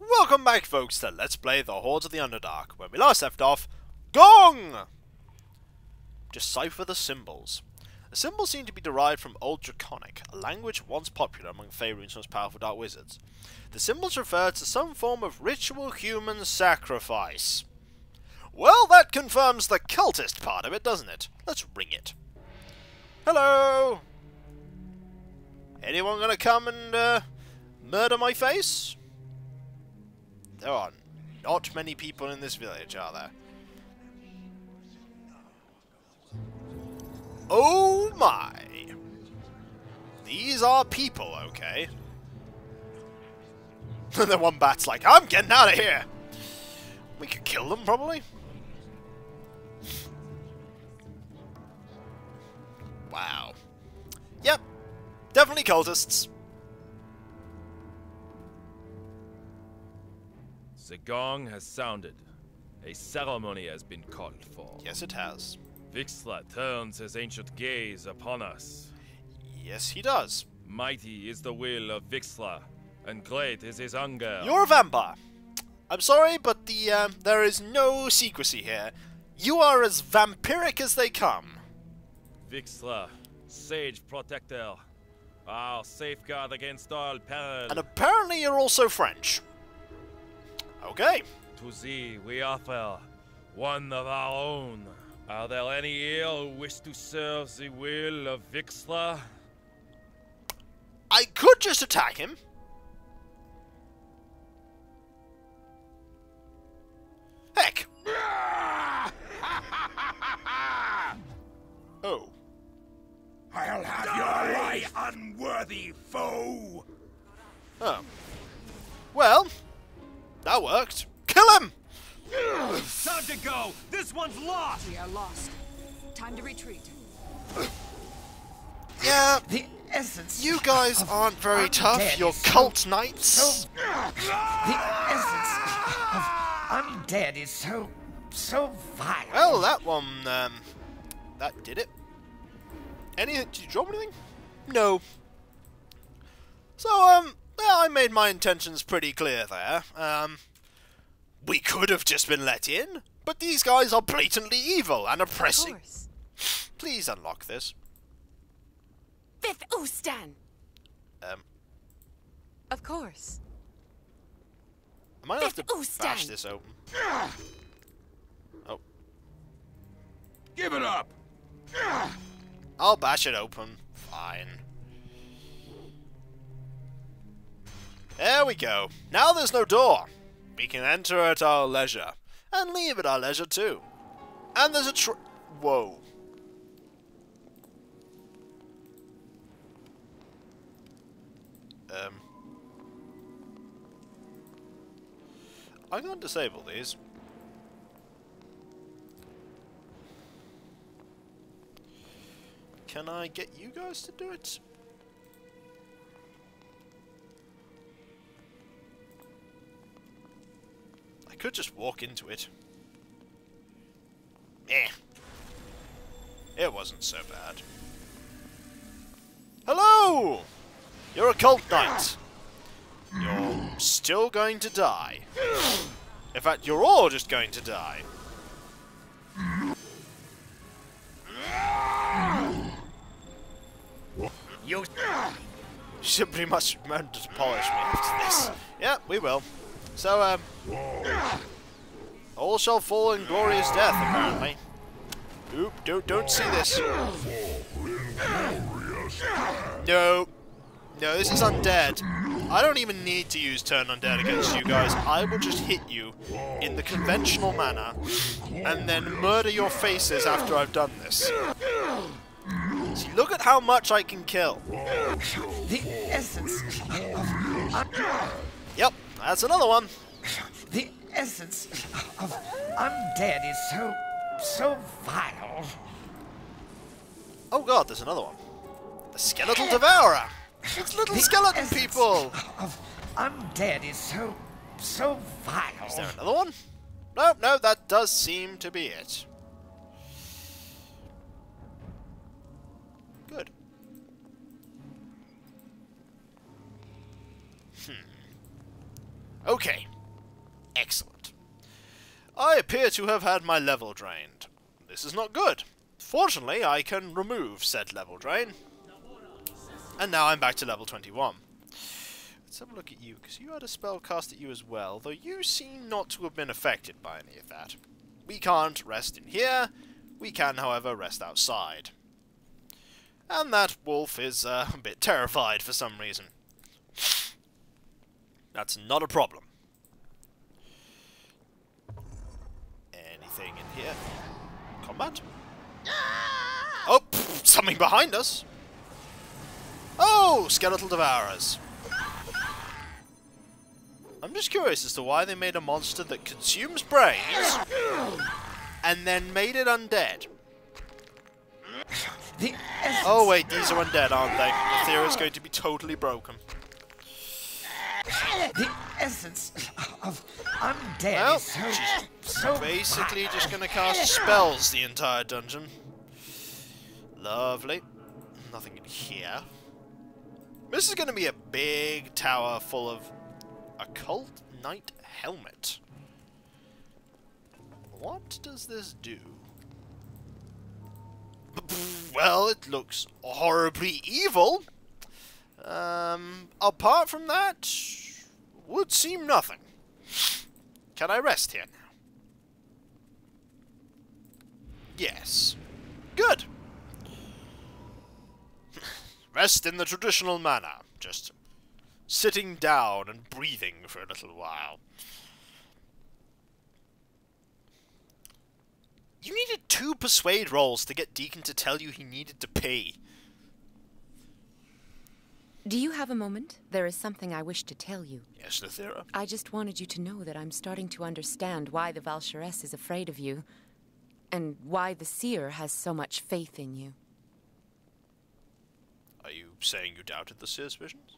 Welcome back, folks, to Let's Play the Hordes of the Underdark. When we last left off, Gong! Decipher the symbols. The symbols seem to be derived from Old Draconic, a language once popular among Faerun's most powerful dark wizards. The symbols refer to some form of ritual human sacrifice. Well, that confirms the cultist part of it, doesn't it? Let's ring it. Hello! Anyone gonna come and, murder my face? There are not many people in this village, are there? Oh my! These are people, okay? And the one bat's like, I'm getting out of here! We could kill them, probably? Wow. Yep. Definitely cultists. The gong has sounded. A ceremony has been called for. Yes, it has. Vixla turns his ancient gaze upon us. Yes, he does. Mighty is the will of Vixla, and great is his hunger. You're a vampire. I'm sorry, but there is no secrecy here. You are as vampiric as they come. Vixla, sage protector, our safeguard against all peril. And apparently you're also French. Okay. To thee we offer one of our own. Are there any here who wish to serve the will of Vixla? I could just attack him. Heck. Oh. I'll have your life, unworthy foe! Oh. Well, that worked. Kill him! Time to go! This one's lost! We are lost. Time to retreat. Yeah, The essence. you guys aren't very tough. undead You're is cult knights. So, the essence of undead is so vile. Well, that one, that did it. Anything? Did you drop anything? No. So, well, I made my intentions pretty clear there. We could have just been let in, but these guys are blatantly evil and oppressing. Of course. Please unlock this. Fifth Ustan. Of course. I might have to Fifth bash Ustan. this open. Oh. Give it up! I'll bash it open. Fine. There we go. Now there's no door. We can enter at our leisure. And leave at our leisure too. And there's a whoa. I'm going to disable these. Can I get you guys to do it? I could just walk into it. Eh. It wasn't so bad. Hello! You're a cult knight. You're still going to die. In fact, you're all just going to die. You... Should pretty much remember to polish me after this. Yeah, we will. So, all shall fall in glorious death, apparently. Oop, don't see this. No. No, this is undead. I don't even need to use turn undead against you guys. I will just hit you in the conventional manner and then murder your faces after I've done this. See, look at how much I can kill. The essence of Yep, that's another one. the essence of undead is so vile. Oh god, there's another one. The Skeletal Devourer. It's little The skeleton essence people. of undead is so vile. Is there another one? No, that does seem to be it. Good. Okay. Excellent. I appear to have had my level drained. This is not good. Fortunately, I can remove said level drain. And now I'm back to level 21. Let's have a look at you, because you had a spell cast at you as well, though you seem not to have been affected by any of that. We can't rest in here. We can, however, rest outside. And that wolf is a bit terrified for some reason. That's not a problem. Anything in here? Combat? Oh, pff, something behind us! Oh, skeletal devourers. I'm just curious as to why they made a monster that consumes brains and then made it undead. Oh wait, these are undead, aren't they? The theory's going to be totally broken. The essence of undead Well, is she's so basically just going to cast spells the entire dungeon. Lovely. Nothing in here. This is going to be a big tower full of Occult Knight Helmet. What does this do? Well, it looks horribly evil. Apart from that, would seem nothing. Can I rest here now? Yes. Good. Rest in the traditional manner. Just sitting down and breathing for a little while. You needed 2 persuade rolls to get Deacon to tell you he needed to pee. Do you have a moment? There is something I wish to tell you. Yes, Lethera. I just wanted you to know that I'm starting to understand why the Val'Sharess is afraid of you, and why the Seer has so much faith in you. Are you saying you doubted the Seer's visions?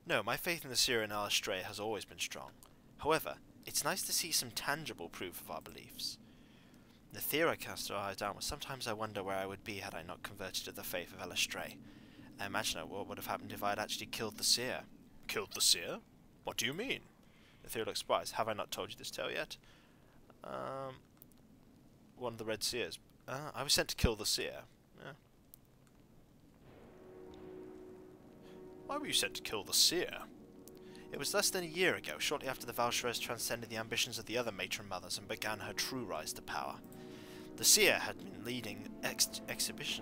No, my faith in the Seer and Alistray has always been strong. However, it's nice to see some tangible proof of our beliefs. Lethera cast her eyes downwards. Sometimes I wonder where I would be had I not converted to the faith of Alistray. I imagine what would have happened if I had actually killed the Seer. Killed the Seer? What do you mean? Lethera looked surprised. Have I not told you this tale yet? One of the Red Seers. I was sent to kill the Seer. Yeah. Why were you sent to kill the Seer? It was less than a year ago, shortly after the Val'Sharess transcended the ambitions of the other matron mothers and began her true rise to power. The Seer had been leading expeditions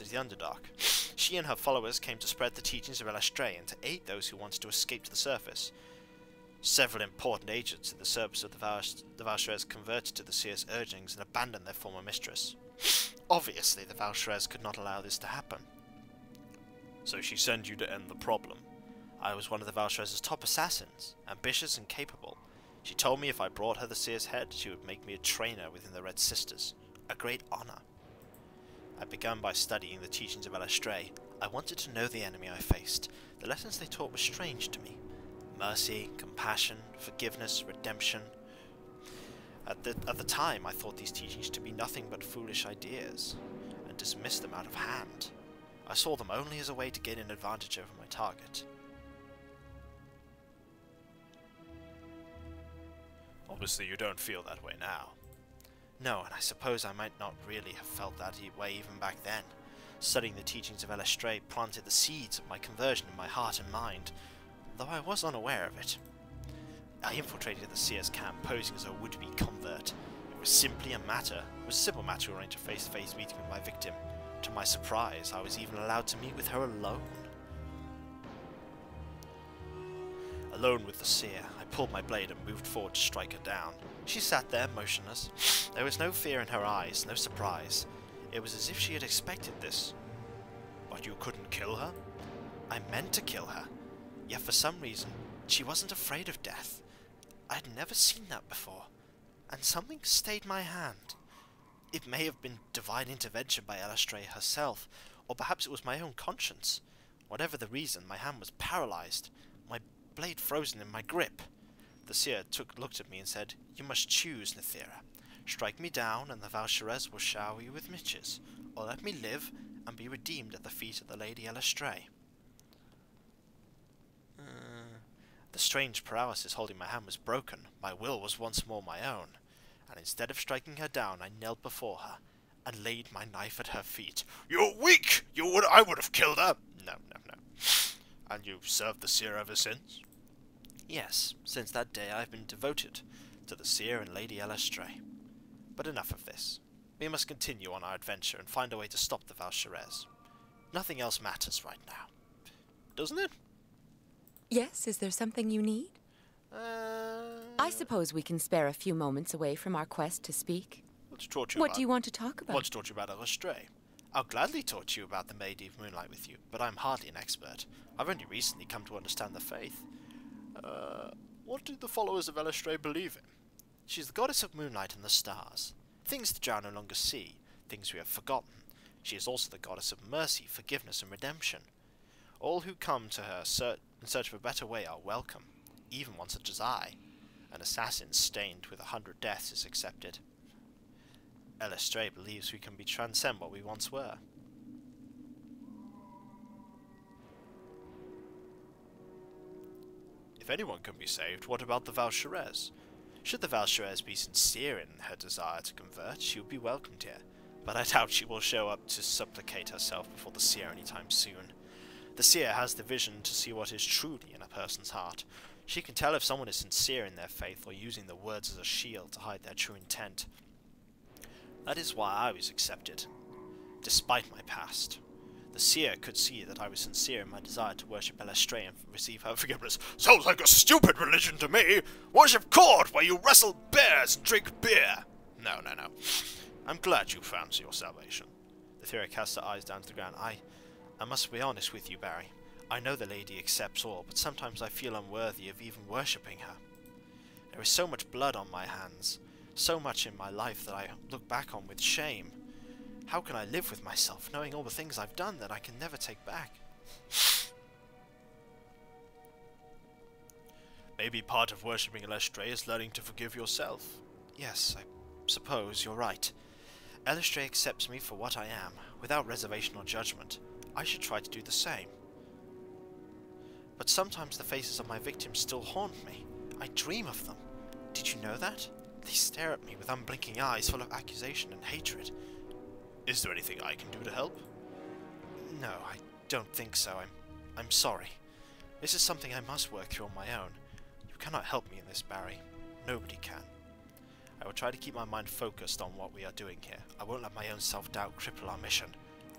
into the Underdark. She and her followers came to spread the teachings of Alistray and to aid those who wanted to escape to the surface. Several important agents in the service of the Val'Sharess converted to the Seer's urgings and abandoned their former mistress. Obviously, the Val'Sharess could not allow this to happen. So she sent you to end the problem. I was one of the Val'Sharess's top assassins, ambitious and capable. She told me if I brought her the Seer's head, she would make me a trainer within the Red Sisters. A great honor. I began by studying the teachings of Alistray. I wanted to know the enemy I faced. The lessons they taught were strange to me. Mercy, compassion, forgiveness, redemption. At the time, I thought these teachings to be nothing but foolish ideas, and dismissed them out of hand. I saw them only as a way to gain an advantage over my target. Obviously, you don't feel that way now. No, and I suppose I might not really have felt that way even back then. Studying the teachings of Alistray planted the seeds of my conversion in my heart and mind, though I was unaware of it. I infiltrated the Seer's camp, posing as a would-be convert. It was a simple matter to arrange a face-to-face meeting with my victim. To my surprise, I was even allowed to meet with her alone. Alone with the Seer, I pulled my blade and moved forward to strike her down. She sat there, motionless. There was no fear in her eyes, no surprise. It was as if she had expected this. But you couldn't kill her? I meant to kill her. Yet for some reason, she wasn't afraid of death. I'd never seen that before, and something stayed my hand. It may have been divine intervention by Alistray herself, or perhaps it was my own conscience. Whatever the reason, my hand was paralyzed, my blade frozen in my grip. The Seer looked at me and said, "You must choose, Lethera. Strike me down, and the Val'Sharess will shower you with riches, or let me live, and be redeemed at the feet of the Lady Elestray. The strange paralysis holding my hand was broken. My will was once more my own, and instead of striking her down, I knelt before her and laid my knife at her feet. "You're weak! I would have killed her!" No. "And you've served the seer ever since?" "Yes, since that day I have been devoted to the seer and Lady Elestray. But enough of this. We must continue on our adventure and find a way to stop the Val'Sharez. Nothing else matters right now. Doesn't it?" Yes, is there something you need? I suppose we can spare a few moments away from our quest to speak. What's taught you What do you want to talk about? What's taught you about Elestray? I'll gladly talk to you about the Lady of Moonlight with you, but I'm hardly an expert. I've only recently come to understand the faith. What do the followers of Elestray believe in? She's the goddess of moonlight and the stars. Things the Drow no longer see, things we have forgotten. She is also the goddess of mercy, forgiveness, and redemption. All who come to her in search of a better way are welcome, even one such as I. An assassin stained with 100 deaths is accepted. Elestray believes we can transcend what we once were. If anyone can be saved, what about the Val'Sharez? Should the Val'Sharez be sincere in her desire to convert, she will be welcomed here, but I doubt she will show up to supplicate herself before the seer anytime soon. The seer has the vision to see what is truly in a person's heart. She can tell if someone is sincere in their faith or using the words as a shield to hide their true intent. That is why I was accepted, despite my past. The seer could see that I was sincere in my desire to worship Elestray and receive her forgiveness. Sounds like a stupid religion to me! Worship court, where you wrestle bears and drink beer! No. I'm glad you found your salvation. The Etheria cast her eyes down to the ground. I must be honest with you, Barry. I know the lady accepts all, but sometimes I feel unworthy of even worshipping her. There is so much blood on my hands, so much in my life that I look back on with shame. How can I live with myself, knowing all the things I've done that I can never take back? Maybe part of worshipping Elestray is learning to forgive yourself. Yes, I suppose you're right. Elestray accepts me for what I am, without reservation or judgment. I should try to do the same. But sometimes the faces of my victims still haunt me. I dream of them. Did you know that? They stare at me with unblinking eyes full of accusation and hatred. Is there anything I can do to help? No, I don't think so. I'm sorry. This is something I must work through on my own. You cannot help me in this, Barry. Nobody can. I will try to keep my mind focused on what we are doing here. I won't let my own self-doubt cripple our mission.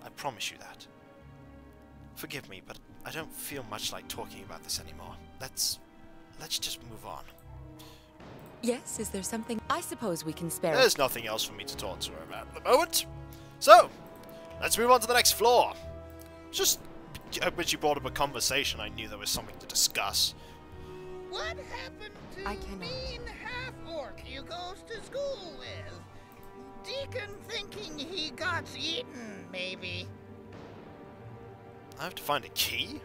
I promise you that. Forgive me, but I don't feel much like talking about this anymore. Let's just move on. Yes, is there something? I suppose we can spare. There's nothing else for me to talk to her about at the moment. So, let's move on to the next floor. Just when she brought up a conversation, I knew there was something to discuss. What happened to I cannot. mean half-orc you goes to school with? Deacon thinking he got eaten, maybe. I have to find a key?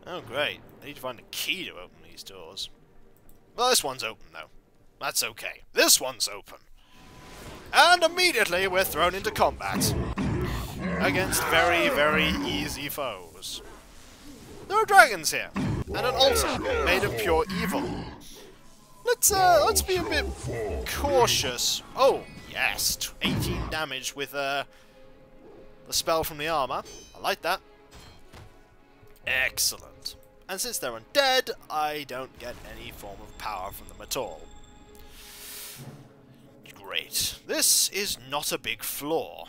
Oh great, I need to find a key to open these doors. Well, this one's open though. That's okay. This one's open. And immediately we're thrown into combat. Against very, very easy foes. There are dragons here. And an altar made of pure evil. Let's be a bit cautious. Oh, yes. 18 damage with the spell from the armor. I like that. Excellent. And since they're undead, I don't get any form of power from them at all. Great. This is not a big flaw.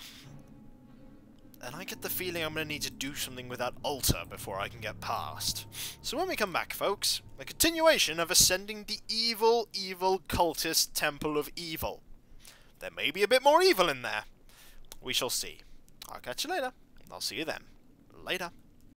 And I get the feeling I'm going to need to do something with that altar before I can get past. So when we come back, folks, a continuation of ascending the evil cultist Temple of Evil. There may be a bit more evil in there. We shall see. I'll catch you later. I'll see you then. Later.